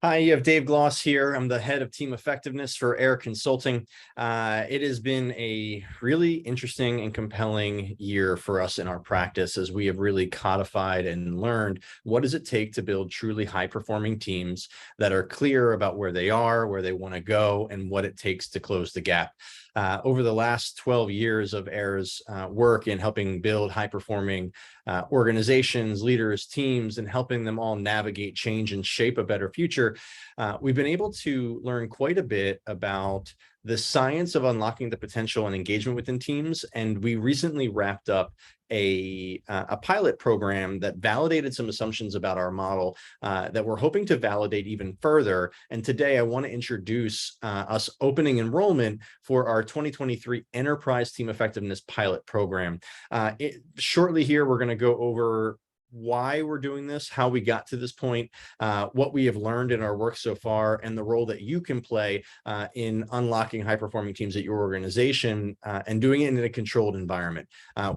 Hi, you have Dave Gloss here. I'm the head of team effectiveness for AIR Consulting. It has been a really interesting and compelling year for us in our practice as we have really codified and learned what does it take to build truly high-performing teams that are clear about where they are, where they want to go, and what it takes to close the gap. Over the last 12 years of AIR's work in helping build high-performing organizations, leaders, teams, and helping them all navigate change and shape a better future, we've been able to learn quite a bit about the science of unlocking the potential and engagement within teams. And we recently wrapped up a pilot program that validated some assumptions about our model that we're hoping to validate even further. And today I want to introduce us opening enrollment for our 2023 Enterprise Team Effectiveness pilot program. Shortly here, we're going to go over why we're doing this, how we got to this point, what we have learned in our work so far, and the role that you can play in unlocking high-performing teams at your organization and doing it in a controlled environment.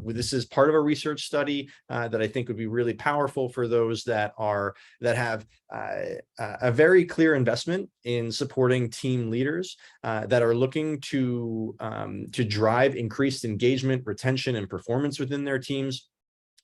This is part of a research study that I think would be really powerful for those that have a very clear investment in supporting team leaders that are looking to drive increased engagement, retention, and performance within their teams,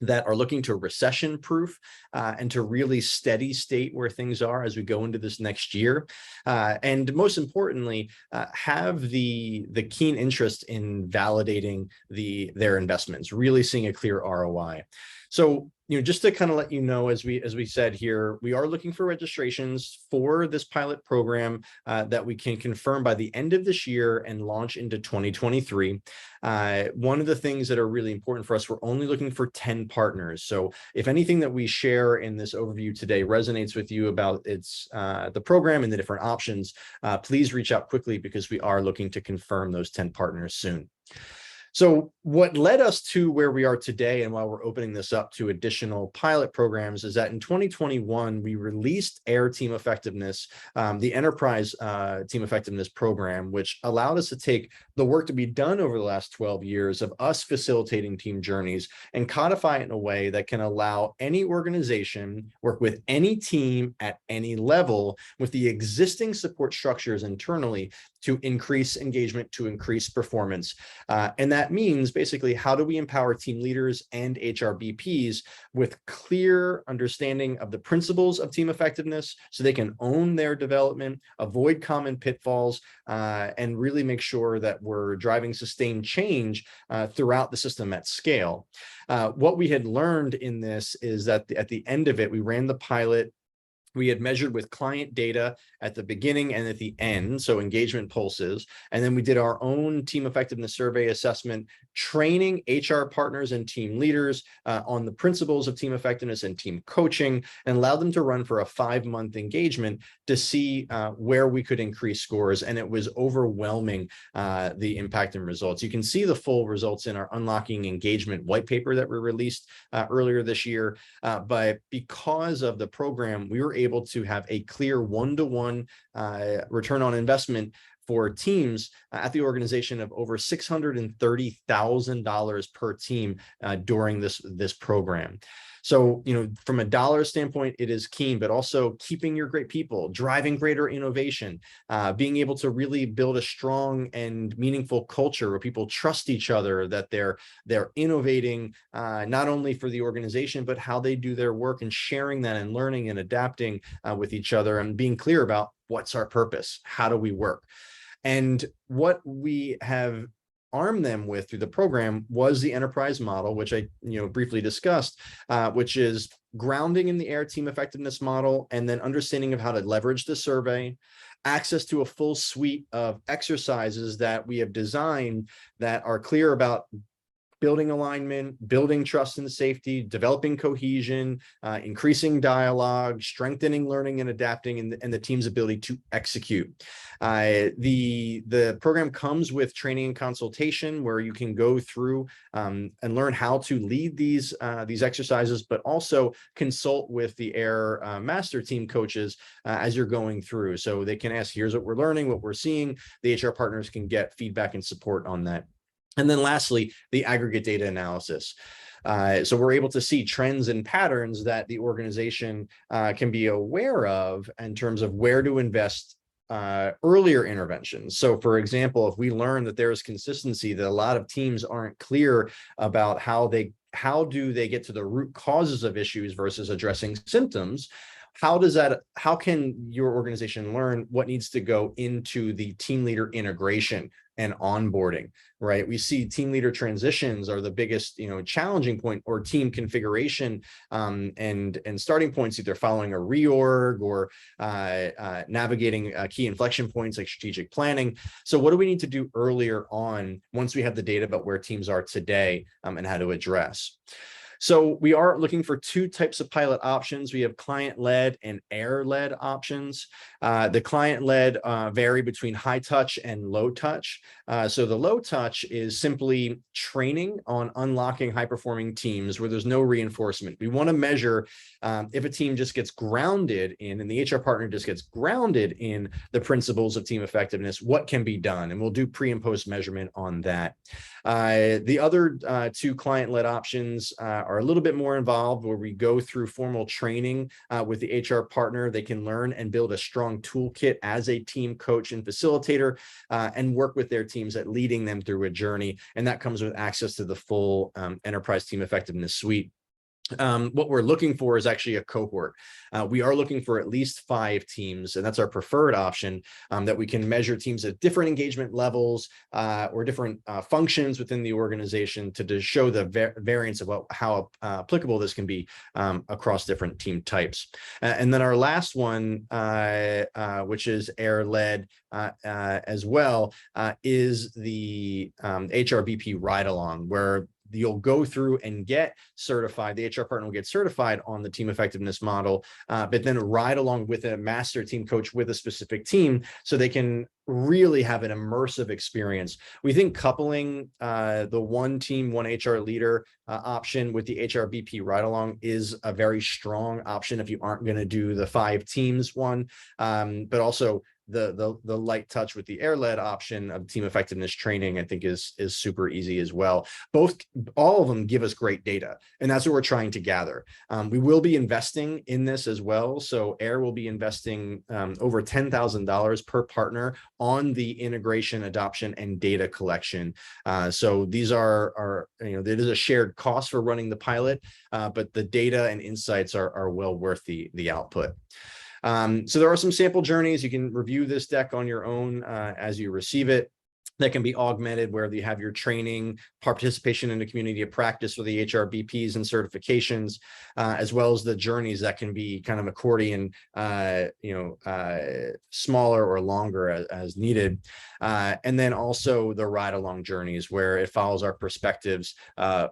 that are looking to recession-proof and to really steady state where things are as we go into this next year. And most importantly, have the keen interest in validating their investments, really seeing a clear ROI. So, just to kind of let you know, as we said here, we are looking for registrations for this pilot program that we can confirm by the end of this year and launch into 2023. One of the things that are really important for us, we're only looking for 10 partners. So if anything that we share in this overview today resonates with you about the program and the different options, please reach out quickly because we are looking to confirm those 10 partners soon. So what led us to where we are today, and why we're opening this up to additional pilot programs, is that in 2021, we released AIR Team Effectiveness, the Enterprise Team Effectiveness program, which allowed us to take the work to be done over the last 12 years of us facilitating team journeys and codify it in a way that can allow any organization work with any team at any level with the existing support structures internally to increase engagement, to increase performance. And that means basically, how do we empower team leaders and HRBPs with clear understanding of the principles of team effectiveness so they can own their development, avoid common pitfalls, and really make sure that we're driving sustained change throughout the system at scale. What we had learned in this is that at the end of it, we ran the pilot. We had measured with client data at the beginning and at the end, so engagement pulses. And then we did our own team effectiveness survey assessment, training HR partners and team leaders on the principles of team effectiveness and team coaching, and allowed them to run for a 5-month engagement to see where we could increase scores. And it was overwhelming, the impact and results. You can see the full results in our Unlocking Engagement white paper that we released earlier this year. But because of the program, we were able to have a clear one-to-one return on investment for teams at the organization of over $630,000 per team during this program. So, from a dollar standpoint, it is keen, but also keeping your great people, driving greater innovation, being able to really build a strong and meaningful culture where people trust each other, that they're innovating not only for the organization, but how they do their work, and sharing that and learning and adapting with each other, and being clear about what's our purpose, how do we work. And what we have armed them with through the program was the enterprise model, which I briefly discussed, which is grounding in the AIR Team Effectiveness model, and then understanding of how to leverage the survey, access to a full suite of exercises that we have designed that are clear about building alignment, building trust and safety, developing cohesion, increasing dialogue, strengthening learning and adapting, and the team's ability to execute. The program comes with training and consultation where you can go through and learn how to lead these exercises, but also consult with the AIR master team coaches as you're going through. So they can ask, here's what we're learning, what we're seeing. The HR partners can get feedback and support on that. And then lastly, the aggregate data analysis. So we're able to see trends and patterns that the organization can be aware of in terms of where to invest earlier interventions. So for example, if we learn that there is consistency, that a lot of teams aren't clear about how do they get to the root causes of issues versus addressing symptoms, how can your organization learn what needs to go into the team leader integration and onboarding, right? We see team leader transitions are the biggest, challenging point, or team configuration and starting points, either following a reorg or navigating key inflection points like strategic planning. So what do we need to do earlier on once we have the data about where teams are today and how to address? So we are looking for two types of pilot options. We have client-led and AIIR-led options. The client-led vary between high touch and low touch. So the low touch is simply training on unlocking high-performing teams where there's no reinforcement. We want to measure if a team just gets grounded in, and the HR partner just gets grounded in the principles of team effectiveness, what can be done? And we'll do pre and post measurement on that. The other two client-led options are a little bit more involved, where we go through formal training with the HR partner. They can learn and build a strong toolkit as a team coach and facilitator and work with their teams at leading them through a journey. And that comes with access to the full Enterprise Team Effectiveness suite. What we're looking for is actually a cohort. We are looking for at least 5 teams, and that's our preferred option, that we can measure teams at different engagement levels or different functions within the organization to show the variance of how applicable this can be across different team types. And then our last one, which is AIIR-led as well, is the HRBP ride-along, where you'll go through and get certified. The HR partner will get certified on the team effectiveness model, but then ride along with a master team coach with a specific team so they can really have an immersive experience. We think coupling the one team, one HR leader option with the HRBP ride along is a very strong option if you aren't going to do the 5 teams one, but also the light touch with the AIIR-led option of team effectiveness training, I think is super easy as well. All of them give us great data, and that's what we're trying to gather. We will be investing in this as well. So AIIR will be investing over $10,000 per partner on the integration, adoption, and data collection. So these are it is a shared cost for running the pilot, but the data and insights are well worth the output. So there are some sample journeys. You can review this deck on your own as you receive it. That can be augmented where you have your training, participation in the community of practice for the HRBPs and certifications, as well as the journeys that can be kind of accordion, smaller or longer as needed. And then also the ride-along journeys where it follows our perspectives,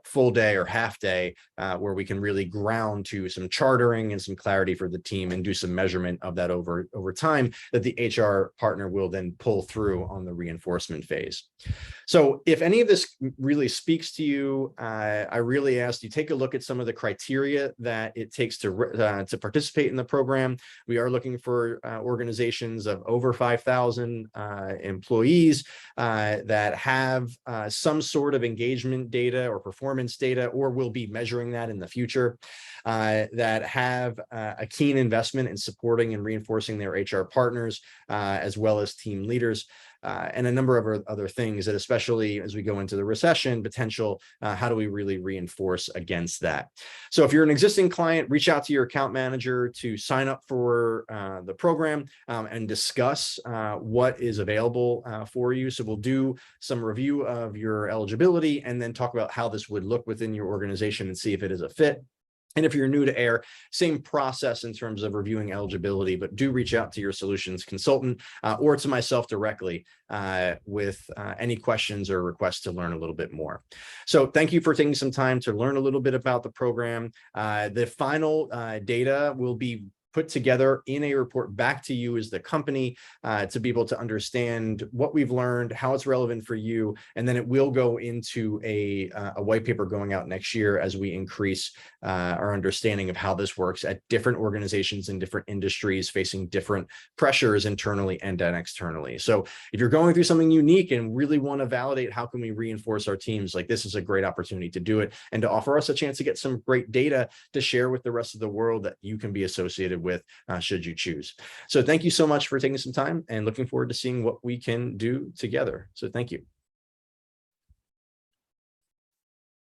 full day or half day, where we can really ground to some chartering and some clarity for the team and do some measurement of that over time that the HR partner will then pull through on the reinforcement phase. So if any of this really speaks to you, I really ask you take a look at some of the criteria that it takes to participate in the program. We are looking for organizations of over 5,000 employees that have some sort of engagement data or performance data, or will be measuring that in the future, that have a keen investment in supporting and reinforcing their HR partners, as well as team leaders. And a number of other things that, especially as we go into the recession potential, how do we really reinforce against that? So if you're an existing client, reach out to your account manager to sign up for the program and discuss what is available for you. So we'll do some review of your eligibility and then talk about how this would look within your organization and see if it is a fit. And if you're new to AIIR, same process in terms of reviewing eligibility, but do reach out to your solutions consultant or to myself directly with any questions or requests to learn a little bit more. So thank you for taking some time to learn a little bit about the program. The final data will be put together in a report back to you as the company to be able to understand what we've learned, how it's relevant for you, and then it will go into a white paper going out next year as we increase our understanding of how this works at different organizations in different industries facing different pressures internally and externally. So if you're going through something unique and really want to validate how can we reinforce our teams, like this is a great opportunity to do it and to offer us a chance to get some great data to share with the rest of the world that you can be associated with should you choose. So thank you so much for taking some time and looking forward to seeing what we can do together. So thank you.